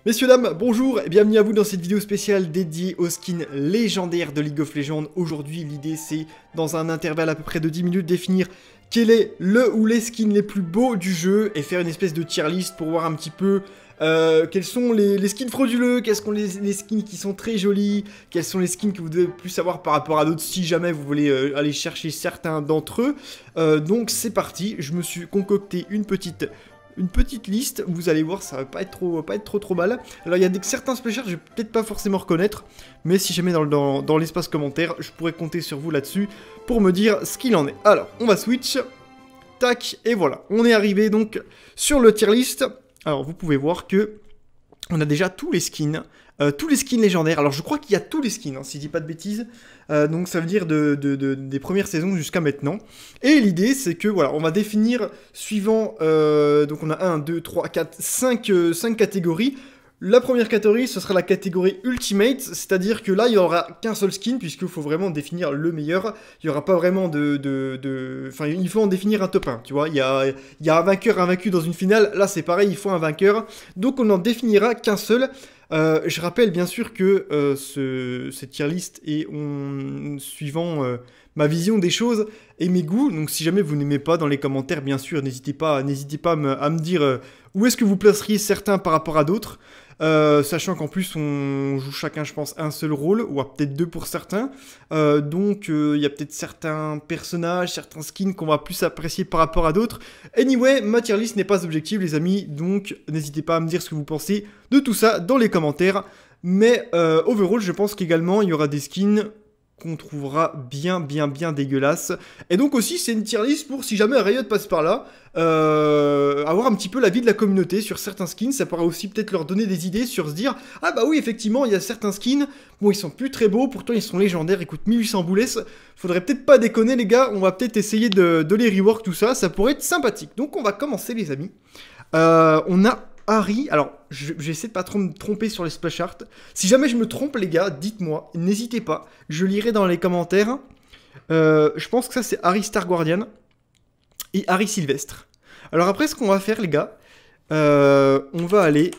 Messieurs, dames, bonjour et bienvenue à vous dans cette vidéo spéciale dédiée aux skins légendaires de League of Legends. Aujourd'hui, l'idée c'est, dans un intervalle à peu près de 10 minutes, définir quel est le ou les skins les plus beaux du jeu et faire une espèce de tier list pour voir un petit peu quels sont les skins frauduleux, quels sont les skins qui sont très jolis, quels sont les skins que vous devez plus savoir par rapport à d'autres si jamais vous voulez aller chercher certains d'entre eux. Donc c'est parti, je me suis concocté une petite liste, vous allez voir, ça va pas être trop mal. Alors il y a certains splashers que je vais peut-être pas forcément reconnaître, mais si jamais dans l'espace commentaire, je pourrais compter sur vous là-dessus pour me dire ce qu'il en est. Alors, on va switch, tac, et voilà, on est arrivé donc sur le tier list. Alors vous pouvez voir que on a déjà tous les skins légendaires. Alors je crois qu'il y a tous les skins, hein, si je dis pas de bêtises. Donc ça veut dire des premières saisons jusqu'à maintenant. Et l'idée c'est que voilà, on va définir suivant, donc on a 1, 2, 3, 4, 5 catégories. La première catégorie, ce sera la catégorie Ultimate, c'est-à-dire que là, il n'y aura qu'un seul skin, puisqu'il faut vraiment définir le meilleur. Il n'y aura pas vraiment Enfin, il faut en définir un top 1, tu vois. Il y a un vainqueur, un vaincu dans une finale. Là, c'est pareil, il faut un vainqueur. Donc, on n'en définira qu'un seul. Je rappelle bien sûr que cette tier list est suivant ma vision des choses et mes goûts. Donc si jamais vous n'aimez pas, dans les commentaires, bien sûr, n'hésitez pas à me dire où est-ce que vous placeriez certains par rapport à d'autres. Sachant qu'en plus on joue chacun, je pense, un seul rôle, ou peut-être deux pour certains. Donc il y a peut-être certains personnages, certains skins qu'on va plus apprécier par rapport à d'autres. Anyway, ma tier list n'est pas objective, les amis, donc n'hésitez pas à me dire ce que vous pensez de tout ça dans les commentaires. Mais overall, je pense qu'également il y aura des skins qu'on trouvera bien dégueulasse. Et donc aussi, c'est une tier list pour, si jamais Riot passe par là, avoir un petit peu l'avis de la communauté sur certains skins. Ça pourra aussi peut-être leur donner des idées sur se dire, ah bah oui, effectivement, il y a certains skins, bon, ils sont plus très beaux, pourtant ils sont légendaires, ils coûtent 1800 boules. Faudrait peut-être pas déconner, les gars, on va peut-être essayer de les rework, tout ça, ça pourrait être sympathique. Donc on va commencer, les amis. On a Ahri, alors j'essaie de pas trop me tromper sur les splash art. Si jamais je me trompe, les gars, dites-moi, n'hésitez pas, je lirai dans les commentaires. Je pense que ça c'est Ahri Star Guardian et Ahri Sylvestre. Alors après, ce qu'on va faire, les gars, on va aller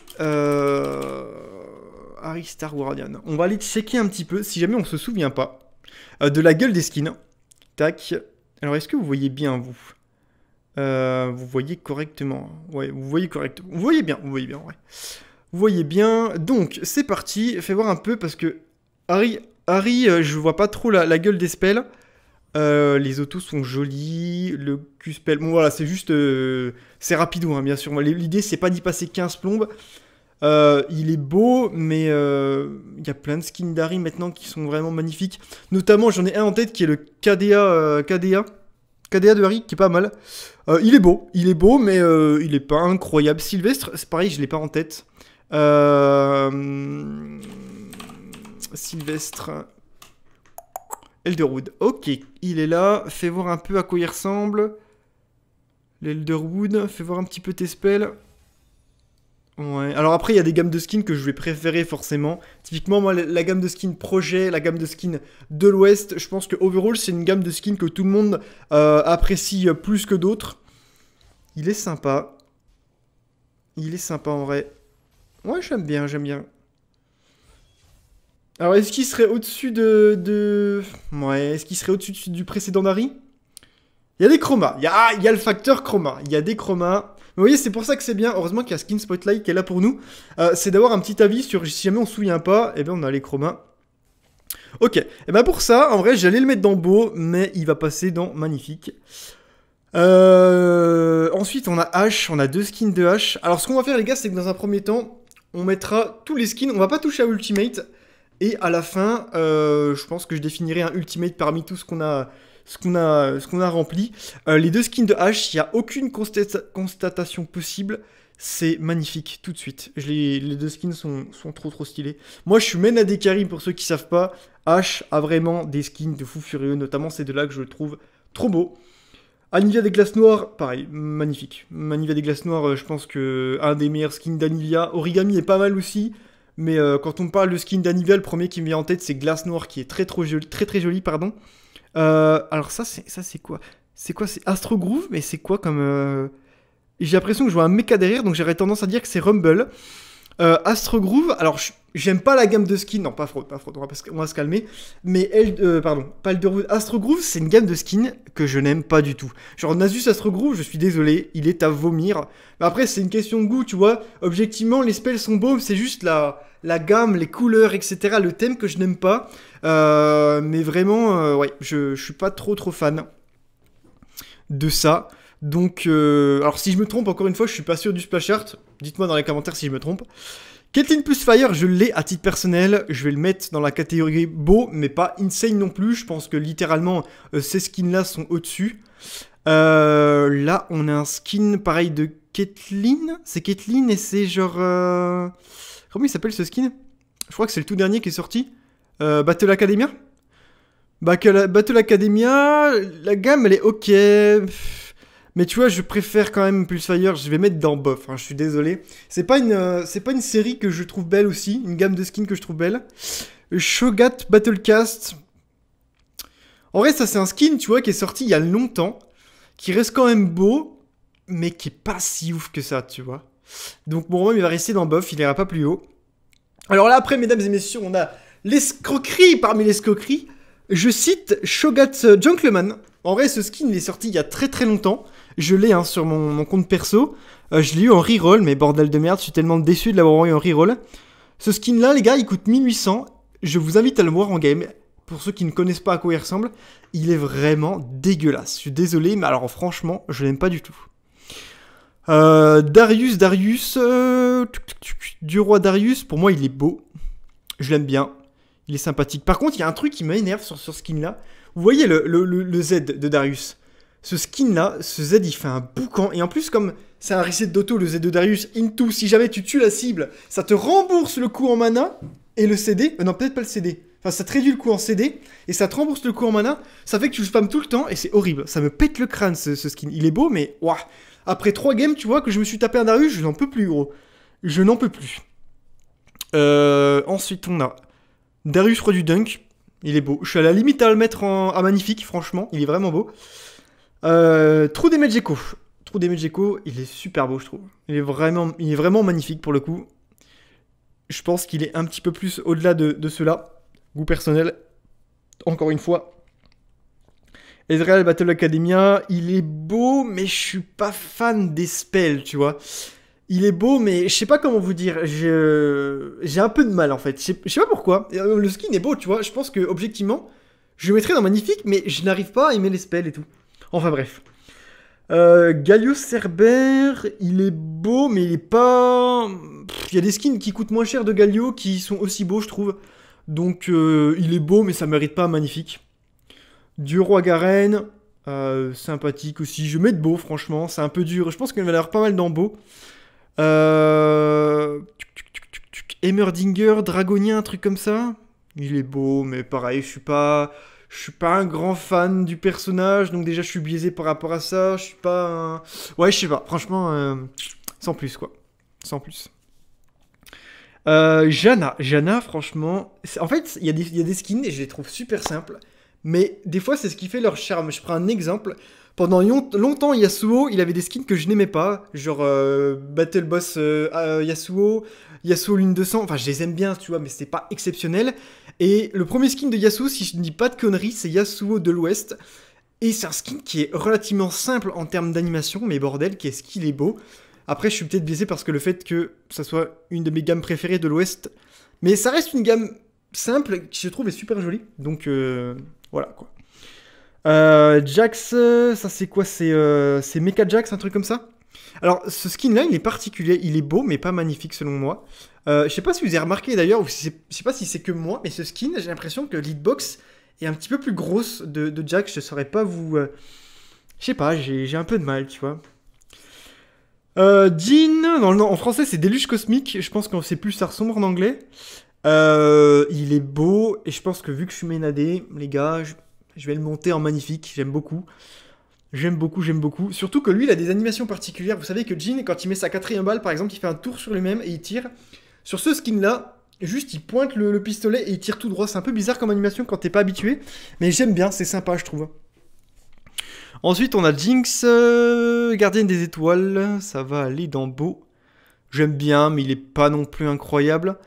Ahri Star Guardian. On va aller checker un petit peu, si jamais on se souvient pas, de la gueule des skins. Tac. Alors est-ce que vous voyez bien, vous? Vous voyez correctement. Ouais, vous voyez correctement. Vous voyez bien, ouais. Vous voyez bien. Donc, c'est parti. Fais voir un peu parce que Ahri, je vois pas trop la gueule des spells. Les autos sont jolis. Le Q-spell. Bon, voilà, c'est juste. C'est rapido, hein, bien sûr. L'idée, c'est pas d'y passer 15 plombes. Il est beau, mais il y a plein de skins d'Ahri maintenant qui sont vraiment magnifiques. Notamment, j'en ai un en tête qui est le KDA de Ahri, qui est pas mal. Il est beau, mais il est pas incroyable. Sylvestre, c'est pareil, je l'ai pas en tête. Sylvestre. Elderwood, ok, il est là. Fais voir un peu à quoi il ressemble. L'Elderwood, fais voir un petit peu tes spells. Ouais, alors après il y a des gammes de skins que je vais préférer forcément. Typiquement moi la gamme de skins projet, la gamme de skins de l'Ouest, je pense que overall c'est une gamme de skins que tout le monde apprécie plus que d'autres. Il est sympa. Il est sympa en vrai. Ouais, j'aime bien. Alors est-ce qu'il serait au-dessus Ouais, est-ce qu'il serait au-dessus du précédent d'Ahri? Il y a des chromas, il y a le facteur chroma, il y a des chromas. Vous voyez, c'est pour ça que c'est bien, heureusement qu'il y a Skin Spotlight qui est là pour nous. C'est d'avoir un petit avis sur, si jamais on se souvient pas, et bien on a les chromas. Ok, et ben pour ça, en vrai, j'allais le mettre dans beau, mais il va passer dans magnifique. Ensuite, on a H, on a deux skins de H. Alors ce qu'on va faire, les gars, c'est que dans un premier temps, on mettra tous les skins, on va pas toucher à Ultimate. Et à la fin, je pense que je définirai un Ultimate parmi tout ce qu'on a rempli. Les deux skins de H, il n'y a aucune constatation possible. C'est magnifique, tout de suite. Les deux skins sont trop stylés. Moi, je suis main AD carry pour ceux qui savent pas. H a vraiment des skins de fou furieux, notamment ces deux-là que je trouve trop beaux. Anivia des glaces noires, pareil, magnifique. Anivia des glaces noires, je pense que un des meilleurs skins d'Anivia. Origami est pas mal aussi. Mais quand on parle de skin d'Anivia, le premier qui me vient en tête, c'est Glace Noire, qui est très joli, pardon. Alors ça c'est quoi? C'est Astro Groove, mais c'est quoi comme... J'ai l'impression que je vois un mecha derrière, donc j'aurais tendance à dire que c'est Rumble. Astro Groove, alors j'aime pas la gamme de skins, non pas Fraud, on va se calmer, mais pardon, pas Elderwood, Astro Groove, c'est une gamme de skins que je n'aime pas du tout. Genre Nasus Astro Groove, je suis désolé, il est à vomir. Mais après, c'est une question de goût, tu vois. Objectivement, les spells sont beaux, c'est juste la gamme, les couleurs, etc., le thème que je n'aime pas. Mais vraiment, ouais, je suis pas trop fan de ça. Donc, alors si je me trompe, encore une fois, je suis pas sûr du splash art. Dites-moi dans les commentaires si je me trompe. Caitlyn plus Fire, je l'ai à titre personnel. Je vais le mettre dans la catégorie beau, mais pas insane non plus. Je pense que littéralement, ces skins-là sont au-dessus. Là, on a un skin pareil de Caitlyn. C'est Caitlyn et c'est genre... Comment il s'appelle ce skin? Je crois que c'est le tout dernier qui est sorti. Battle Academia. Battle Academia, la gamme, elle est ok. Mais tu vois, je préfère quand même Pulse Fire, je vais mettre dans bof, hein, je suis désolé. C'est pas une série que je trouve belle aussi, une gamme de skins que je trouve belle. Shogat Battlecast. En vrai, ça c'est un skin, tu vois, qui est sorti il y a longtemps, qui reste quand même beau, mais qui est pas si ouf que ça, tu vois. Donc bon, moi, il va rester dans bof, il ira pas plus haut. Alors là, après, mesdames et messieurs, on a l'escroquerie parmi l'escroquerie. Je cite Shogat Gentleman. En vrai, ce skin, il est sorti il y a très longtemps. Je l'ai hein, sur mon compte perso. Je l'ai eu en reroll, mais bordel de merde, je suis tellement déçu de l'avoir eu en reroll. Ce skin-là, les gars, il coûte 1800. Je vous invite à le voir en game. Pour ceux qui ne connaissent pas à quoi il ressemble, il est vraiment dégueulasse. Je suis désolé, mais alors franchement, je l'aime pas du tout. Darius, du roi Darius, pour moi, il est beau. Je l'aime bien. Il est sympathique. Par contre, il y a un truc qui m'énerve sur ce skin-là. Vous voyez le Z de Darius. Ce skin-là, ce Z, il fait un boucan. Et en plus, comme c'est un reset d'auto, le Z de Darius, into, si jamais tu tues la cible, ça te rembourse le coup en mana et le CD. Non, peut-être pas le CD. Enfin, ça te réduit le coup en CD et ça te rembourse le coup en mana. Ça fait que tu le spammes tout le temps et c'est horrible. Ça me pète le crâne, ce skin. Il est beau, mais ouah. Après 3 games, tu vois, que je me suis tapé un Darius, je n'en peux plus, gros. Je n'en peux plus. Ensuite, on a Darius Roi du Dunk. Il est beau. Je suis à la limite à le mettre à magnifique, franchement. Il est vraiment beau. True Damage Echo. True Damage Echo, il est super beau, je trouve. Il est vraiment magnifique pour le coup. Je pense qu'il est un petit peu plus au-delà de cela. Goût personnel. Encore une fois. Ezreal Battle Academia, il est beau, mais je suis pas fan des spells, tu vois. Il est beau, mais je sais pas comment vous dire. J'ai un peu de mal, en fait. Je sais pas pourquoi. Le skin est beau, tu vois. Je pense que, objectivement, je le mettrais dans magnifique, mais je n'arrive pas à aimer les spells et tout. Enfin, bref. Galio Cerber, il est beau, mais il est pas... Il y a des skins qui coûtent moins cher de Galio qui sont aussi beaux, je trouve. Donc, il est beau, mais ça mérite pas magnifique. Du Roi Garen, sympathique aussi. Je mets de beau, franchement. C'est un peu dur. Je pense qu'il va y avoir pas mal d'en beau. Heimerdinger, Dragonien, un truc comme ça. Il est beau, mais pareil, je suis pas un grand fan du personnage, donc déjà je suis biaisé par rapport à ça. Je suis pas Ouais, je sais pas, franchement, sans plus, quoi. Sans plus. Janna, franchement... En fait, il y a des skins, et je les trouve super simples, mais des fois, c'est ce qui fait leur charme. Je prends un exemple... Pendant longtemps, Yasuo, il avait des skins que je n'aimais pas, genre Battle Boss Yasuo, Yasuo Lune 200, enfin je les aime bien, tu vois, mais c'est pas exceptionnel. Et le premier skin de Yasuo, si je ne dis pas de conneries, c'est Yasuo de l'Ouest. Et c'est un skin qui est relativement simple en termes d'animation, mais bordel, qu'est-ce qu'il est beau. Après, je suis peut-être biaisé parce que le fait que ça soit une de mes gammes préférées de l'Ouest, mais ça reste une gamme simple qui je trouve est super jolie, donc voilà quoi. Jax, ça c'est quoi? C'est Mecha Jax, un truc comme ça? Alors, ce skin-là, il est particulier, il est beau, mais pas magnifique selon moi. Je sais pas si vous avez remarqué d'ailleurs, ou je sais pas si c'est que moi, mais ce skin, j'ai l'impression que l'hitbox est un petit peu plus grosse de Jax, je saurais pas vous... Je sais pas, j'ai un peu de mal, tu vois. Jean, en français c'est Déluge Cosmique, je pense qu'on sait plus ça ressemble en anglais. Il est beau, et je pense que vu que je suis ménadé, les gars... Je vais le monter en magnifique, j'aime beaucoup. J'aime beaucoup. Surtout que lui, il a des animations particulières. Vous savez que Jhin, quand il met sa 4ème balle, par exemple, il fait un tour sur lui-même et il tire. Sur ce skin-là, juste, il pointe le pistolet et il tire tout droit. C'est un peu bizarre comme animation quand t'es pas habitué. Mais j'aime bien, c'est sympa, je trouve. Ensuite, on a Jinx, Gardienne des Étoiles. Ça va aller dans beau. J'aime bien, mais il est pas non plus incroyable.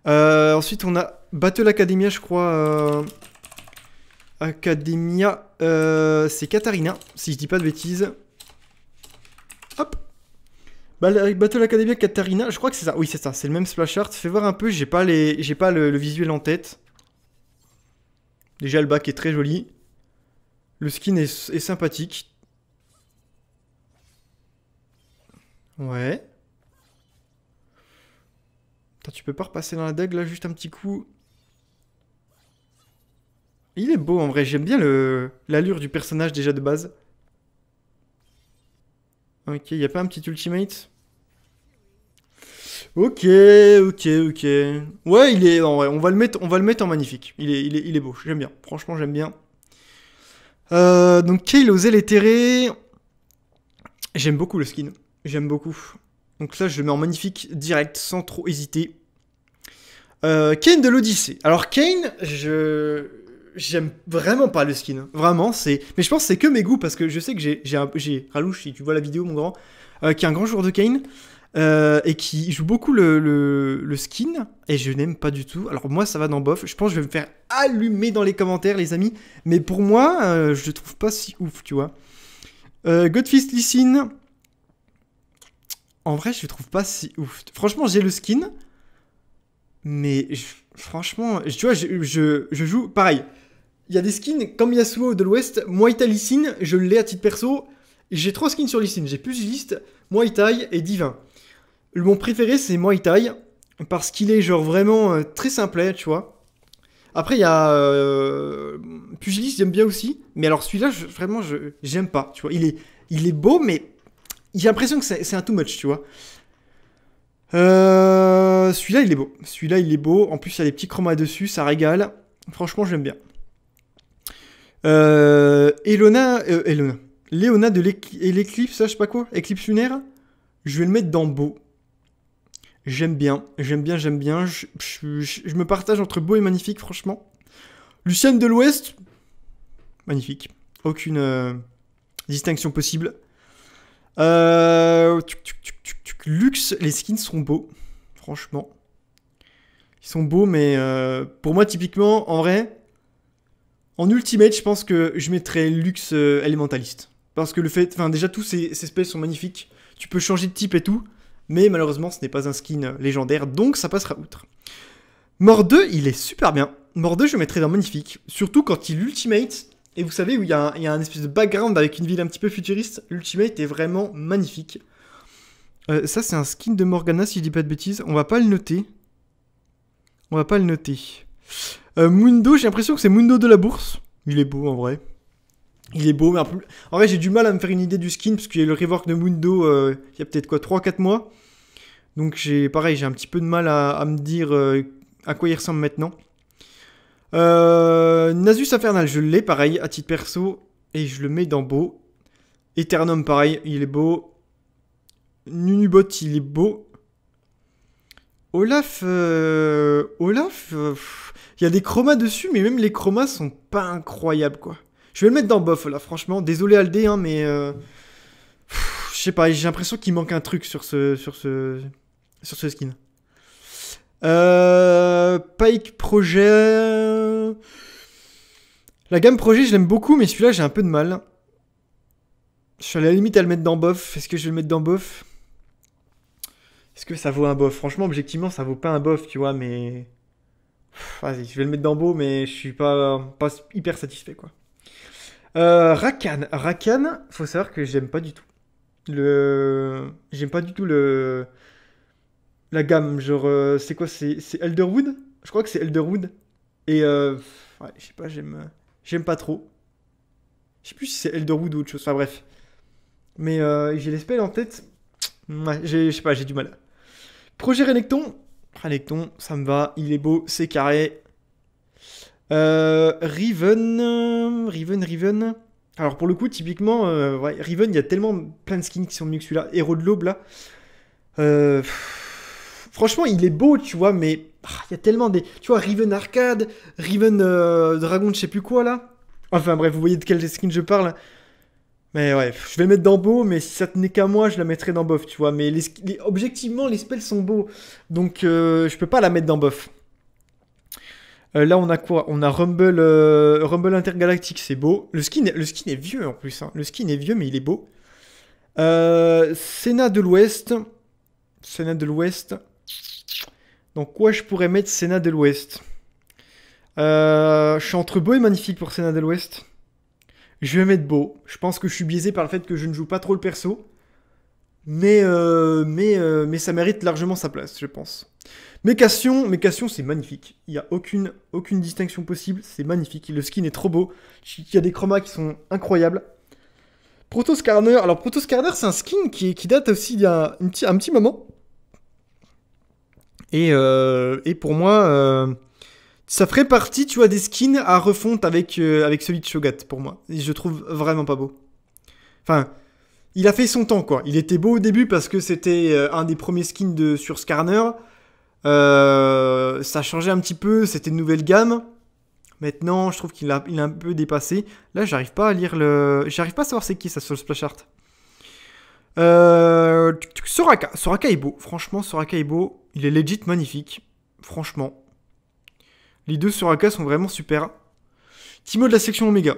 Ensuite, on a Battle Academia, je crois. Academia, c'est Katarina, si je dis pas de bêtises. Hop. Battle Academia Katarina, je crois que c'est ça. Oui, c'est ça, c'est le même splash art. Fais voir un peu, j'ai pas le visuel en tête. Déjà, le bac est très joli. Le skin est sympathique. Ouais. Attends, tu peux pas repasser dans la dague là, juste un petit coup. Il est beau en vrai, j'aime bien l'allure du personnage déjà de base. Ok, y a pas un petit ultimate? Ok, ok, ok. Ouais, il est. En vrai, on va le mettre en magnifique. Il est beau, j'aime bien. Franchement, j'aime bien. Donc, Kayle aux ailes éthérées. J'aime beaucoup le skin. J'aime beaucoup. Donc là, je le mets en magnifique direct, sans trop hésiter. Kayn de l'Odyssée. Alors, Kayn, j'aime vraiment pas le skin. Vraiment, c'est. Mais je pense que c'est que mes goûts, parce que je sais que j'ai Ralouche, si tu vois la vidéo, mon grand, qui est un grand joueur de Kayn. Et qui joue beaucoup le skin, et je n'aime pas du tout. Alors moi ça va dans bof, je pense que je vais me faire allumer dans les commentaires les amis, mais pour moi je le trouve pas si ouf, tu vois. Godfist Lee Sin, en vrai je le trouve pas si ouf. Franchement j'ai le skin, mais franchement, tu vois, je joue pareil. Il y a des skins comme Yasuo de l'Ouest, Muay Thai Lee Sin, je l'ai à titre perso. J'ai 3 skins sur Lee Sin, j'ai Pugiliste, Muay Thai et Divin. Mon préféré, c'est Muay Thai, parce qu'il est genre vraiment très simplet, tu vois. Après, il y a Pugiliste, j'aime bien aussi, mais alors celui-là, vraiment, j'aime pas, tu vois. Il est beau, mais j'ai l'impression que c'est un too much, tu vois. Celui-là, il est beau. Celui-là, il est beau. En plus, il y a des petits chromas dessus, ça régale. Franchement, j'aime bien. Léona de l'éclipse, ça, je sais pas quoi, éclipse lunaire. Je vais le mettre dans beau. J'aime bien, j'aime bien, j'aime bien. Je me partage entre beau et magnifique, franchement. Lucienne de l'Ouest, magnifique. Aucune distinction possible. Luxe, les skins sont beaux, franchement. Ils sont beaux, mais pour moi, typiquement, en vrai, en ultimate, je pense que je mettrais Luxe élémentaliste. Parce que le fait, enfin, déjà, tous ces spells sont magnifiques. Tu peux changer de type et tout. Mais malheureusement, ce n'est pas un skin légendaire, donc ça passera outre. Mort 2, il est super bien. Mort 2, je le mettrais dans magnifique. Surtout quand il ultimate. Et vous savez, où il y a un espèce de background avec une ville un petit peu futuriste. L'ultimate est vraiment magnifique. Ça, c'est un skin de Morgana, si je dis pas de bêtises. On va pas le noter. On va pas le noter. Mundo, j'ai l'impression que c'est Mundo de la bourse. Il est beau, en vrai. Il est beau, mais en vrai, j'ai du mal à me faire une idée du skin, parce qu'il y a le rework de Mundo il y a peut-être quoi, 3-4 mois. Donc, pareil, j'ai un petit peu de mal à me dire à quoi il ressemble maintenant. Nasus Infernal, je l'ai, pareil, à titre perso, et je le mets dans beau. Eternum, pareil, il est beau. Nunubot, il est beau. Olaf, il y a des chromas dessus, mais même les chromas sont pas incroyables, quoi. Je vais le mettre dans bof, là, franchement. Désolé, Aldé, hein, mais... je sais pas, j'ai l'impression qu'il manque un truc sur ce skin. Pike Projet... La gamme Projet, je l'aime beaucoup, mais celui-là, j'ai un peu de mal. Je suis à la limite à le mettre dans bof. Est-ce que je vais le mettre dans bof? Est-ce que ça vaut un bof? Franchement, objectivement, ça vaut pas un bof, tu vois, mais... Vas-y, je vais le mettre dans beau, mais je suis pas hyper satisfait, quoi. Rakan, faut savoir que j'aime pas du tout. J'aime pas du tout la gamme, genre, c'est quoi, c'est Elderwood? Je crois que c'est Elderwood. Et ouais, je sais pas, j'aime pas trop. Je sais plus si c'est Elderwood ou autre chose, enfin bref. Mais j'ai les spells en tête. Ouais, je sais pas, j'ai du mal. Projet Renekton. Renekton, ça me va, il est beau, c'est carré. Riven. Alors pour le coup, typiquement, ouais, Riven, il y a tellement plein de skins qui sont mieux que celui-là. Héros de l'aube, là. Franchement, il est beau, tu vois, mais il y a tellement des... Tu vois, Riven Arcade, Riven Dragon, je sais plus quoi, là. Enfin bref, vous voyez de quel skin je parle. Mais ouais, je vais le mettre dans beau, mais si ça tenait qu'à moi, je la mettrais dans bof, tu vois. Mais objectivement, les spells sont beaux. Donc, je peux pas la mettre dans bof. Là, on a quoi? On a Rumble, Rumble Intergalactique, c'est beau. Le skin est vieux en plus. Hein. Le skin est vieux, mais il est beau. Sénat de l'Ouest. Sénat de l'Ouest. Donc, quoi je pourrais mettre Sénat de l'Ouest? Je suis entre beau et magnifique pour Sénat de l'Ouest. Je vais mettre beau. Je pense que je suis biaisé par le fait que je ne joue pas trop le perso. Mais ça mérite largement sa place, je pense. Mécation, c'est magnifique. Il n'y a aucune distinction possible. C'est magnifique. Le skin est trop beau. Il y a des chromas qui sont incroyables. Protoscarner. Alors, Protoscarner, c'est un skin qui date aussi il y a un petit moment. Et pour moi, ça ferait partie, tu vois, des skins à refonte avec celui de Shogat, pour moi. Et je trouve vraiment pas beau. Enfin, il a fait son temps, quoi. Il était beau au début parce que c'était un des premiers skins sur Skarner. Ça changeait un petit peu, c'était une nouvelle gamme. Maintenant, je trouve qu'il a un peu dépassé. Là, j'arrive pas à lire le... J'arrive pas à savoir c'est qui, ça, sur le splash art. Soraka. Soraka est beau. Franchement, Soraka est beau. Il est legit magnifique. Franchement. Les deux Soraka sont vraiment super. Timo de la section Omega.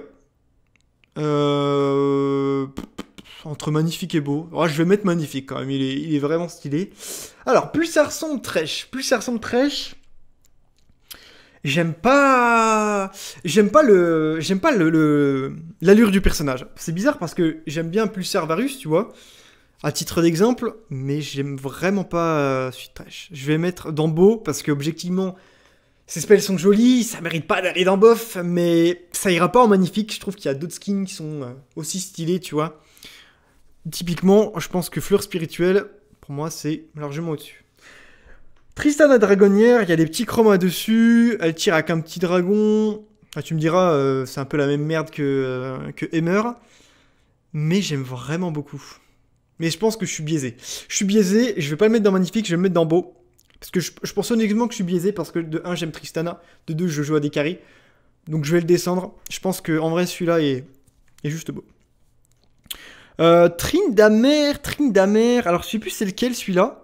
Entre magnifique et beau. Oh, je vais mettre magnifique quand même. Il est vraiment stylé. Alors, plus ça ressemble Trèche. J'aime pas l'allure du personnage. C'est bizarre parce que j'aime bien Pulsar Varus, tu vois, à titre d'exemple, mais j'aime vraiment pas Suite Trèche. Je vais mettre dans beau parce que objectivement, ces spells sont jolis, ça mérite pas d'aller dans bof, mais ça ira pas en magnifique. Je trouve qu'il y a d'autres skins qui sont aussi stylés, tu vois. Typiquement, je pense que Fleur Spirituelle, pour moi, c'est largement au-dessus. Tristana Dragonnière, il y a des petits chromas dessus, elle tire avec un petit dragon. Ah, tu me diras, c'est un peu la même merde que Hammer. Mais j'aime vraiment beaucoup. Mais je pense que je suis biaisé. Je vais pas le mettre dans magnifique, je vais le mettre dans beau. Parce que je pense honnêtement que je suis biaisé parce que de 1, j'aime Tristana, de 2, je joue à des carries. Donc je vais le descendre. Je pense qu'en vrai, celui-là est juste beau. Tryndamere. Alors je sais plus c'est lequel celui-là.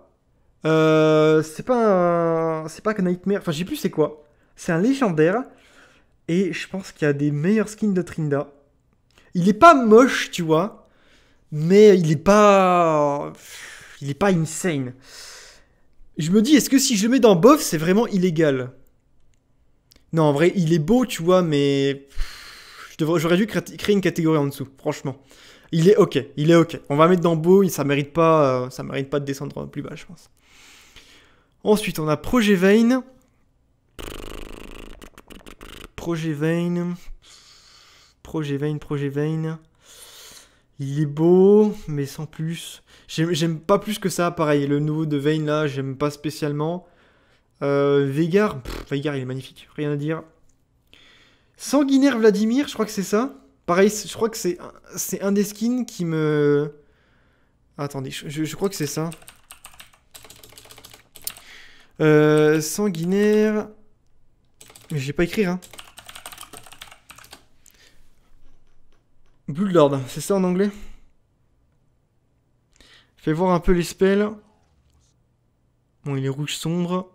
C'est pas que Nightmare, enfin je sais plus c'est quoi. C'est un légendaire. Et je pense qu'il y a des meilleurs skins de Trinda. Il est pas moche, tu vois. Mais il est pas insane. Je me dis, est-ce que si je le mets dans bof, c'est vraiment illégal? Non, en vrai, il est beau, tu vois, mais j'aurais dû créer une catégorie en dessous, franchement. Il est ok. On va mettre dans beau, ça mérite pas de descendre plus bas, je pense. Ensuite, on a Projet Vein. Il est beau, mais sans plus. J'aime pas plus que ça, pareil. Le nouveau de Vein, là, j'aime pas spécialement. Veigar, il est magnifique, rien à dire. Sanguinaire Vladimir, je crois que c'est ça. Pareil, je crois que c'est un des skins qui me... Attendez, je crois que c'est ça. Sanguinaire... Mais j'ai pas écrit, hein. Bloodlord, c'est ça en anglais? Fais voir un peu les spells. Bon, il est rouge sombre.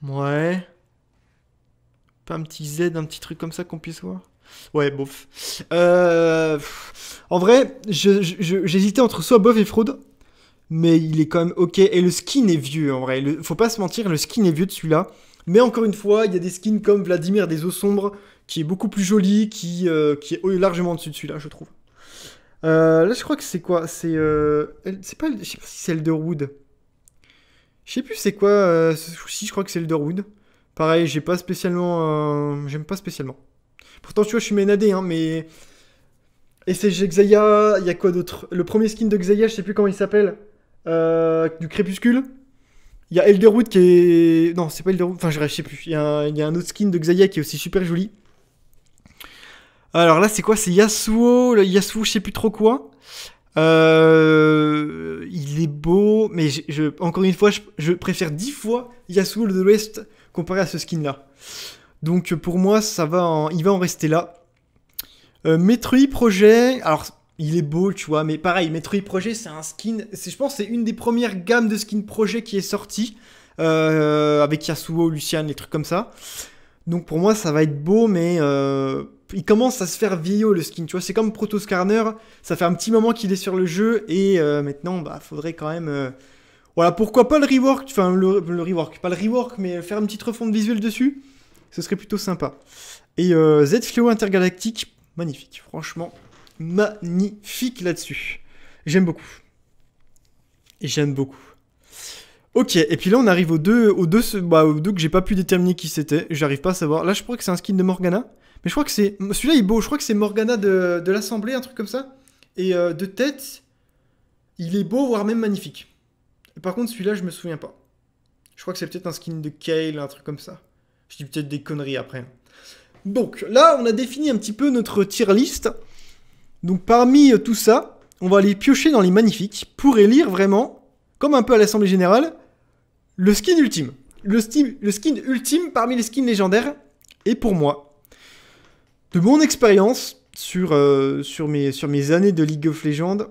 Ouais. Pas un petit Z, un petit truc comme ça qu'on puisse voir? Ouais, bof. En vrai, j'hésitais entre soit bof et fraude. Mais il est quand même ok. Et le skin est vieux, en vrai. Faut pas se mentir, le skin est vieux de celui-là. Mais encore une fois, il y a des skins comme Vladimir des eaux sombres, qui est beaucoup plus joli, qui est largement au-dessus de celui-là, je trouve. Là, je crois que c'est quoi? C'est pas... Je sais pas si c'est Elderwood. Je sais plus c'est quoi. Si, je crois que c'est Elderwood. Pareil, j'aime pas spécialement. Pourtant, tu vois, je suis ménadé, hein, mais... Et c'est Xayah, il y a quoi d'autre? Le premier skin de Xayah, je sais plus comment il s'appelle. Du Crépuscule. Il y a Elderwood qui est... Non, c'est pas Elderwood, enfin je sais plus. Il y a un autre skin de Xayah qui est aussi super joli. Alors là, c'est quoi? C'est Yasuo, Yasuo, je sais plus trop quoi. Il est beau, mais encore une fois, je préfère 10 fois Yasuo de l'Ouest comparé à ce skin-là. Donc pour moi, il va en rester là. Metroid Project, alors il est beau, tu vois, mais pareil, Metroid Project, c'est un skin, je pense que c'est une des premières gammes de skin Project qui est sortie, avec Yasuo, Lucian, les trucs comme ça. Donc pour moi, ça va être beau, mais il commence à se faire vieillot le skin, tu vois, c'est comme Proto Skarner, ça fait un petit moment qu'il est sur le jeu, et maintenant, bah, faudrait quand même... Voilà, pourquoi pas le rework, enfin le rework, pas le rework, mais faire une petite refonte visuelle dessus, ce serait plutôt sympa. Et Z-Fléau Intergalactique, magnifique, franchement, magnifique là-dessus. J'aime beaucoup. Et j'aime beaucoup. Ok, et puis là on arrive aux deux que j'ai pas pu déterminer qui c'était, j'arrive pas à savoir. Là je crois que c'est un skin de Morgana, mais je crois que c'est... Celui-là il est beau, je crois que c'est Morgana de l'Assemblée, un truc comme ça. Et de tête, il est beau, voire même magnifique. Et par contre celui-là je me souviens pas. Je crois que c'est peut-être un skin de Kale, un truc comme ça. Je dis peut-être des conneries après. Donc là, on a défini un petit peu notre tier list. Donc parmi tout ça, on va aller piocher dans les magnifiques pour élire vraiment, comme un peu à l'Assemblée Générale, le skin ultime. Le skin ultime parmi les skins légendaires. Et pour moi, de mon expérience sur mes années de League of Legends,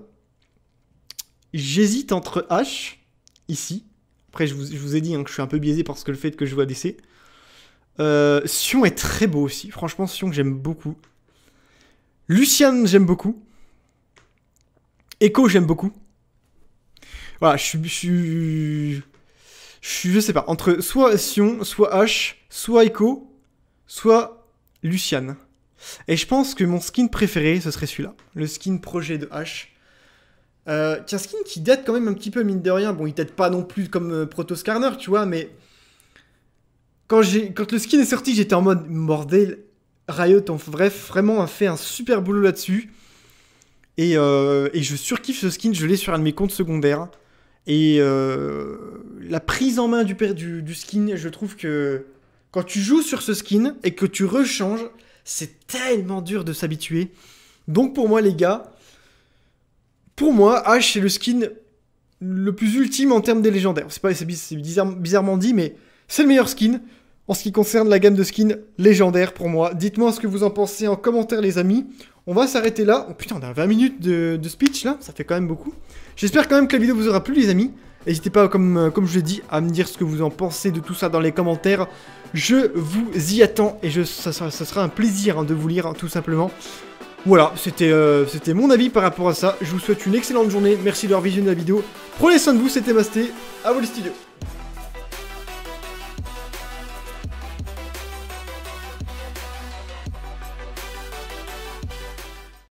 j'hésite entre Ashe, ici. Après, je vous ai dit que je suis un peu biaisé parce que le fait que je joue ADC. Sion est très beau aussi. Franchement, Sion, j'aime beaucoup. Lucian, j'aime beaucoup. Echo, j'aime beaucoup. Voilà, je sais pas. Entre soit Sion, soit Ashe, soit Echo, soit Lucian. Et je pense que mon skin préféré, ce serait celui-là. Le skin projet de Ashe. C'est un skin qui date quand même un petit peu, mine de rien. Bon, il date pas non plus comme Proto Skarner, tu vois, mais... Quand le skin est sorti, j'étais en mode bordel. Riot, vraiment a fait un super boulot là-dessus. Et je surkiffe ce skin, je l'ai sur un de mes comptes secondaires. Et la prise en main du skin, je trouve que quand tu joues sur ce skin et que tu rechanges, c'est tellement dur de s'habituer. Donc pour moi les gars, Ashe c'est le skin le plus ultime en termes des légendaires. C'est bizarrement dit, mais c'est le meilleur skin en ce qui concerne la gamme de skins légendaires pour moi. Dites-moi ce que vous en pensez en commentaire les amis. On va s'arrêter là. Oh putain, on a 20 minutes de speech là, ça fait quand même beaucoup. J'espère quand même que la vidéo vous aura plu les amis. N'hésitez pas, comme je l'ai dit, à me dire ce que vous en pensez de tout ça dans les commentaires. Je vous y attends et ça sera un plaisir de vous lire tout simplement. Voilà, c'était mon avis par rapport à ça. Je vous souhaite une excellente journée. Merci d'avoir visionné la vidéo. Prenez soin de vous, c'était Masté. À vous les studios.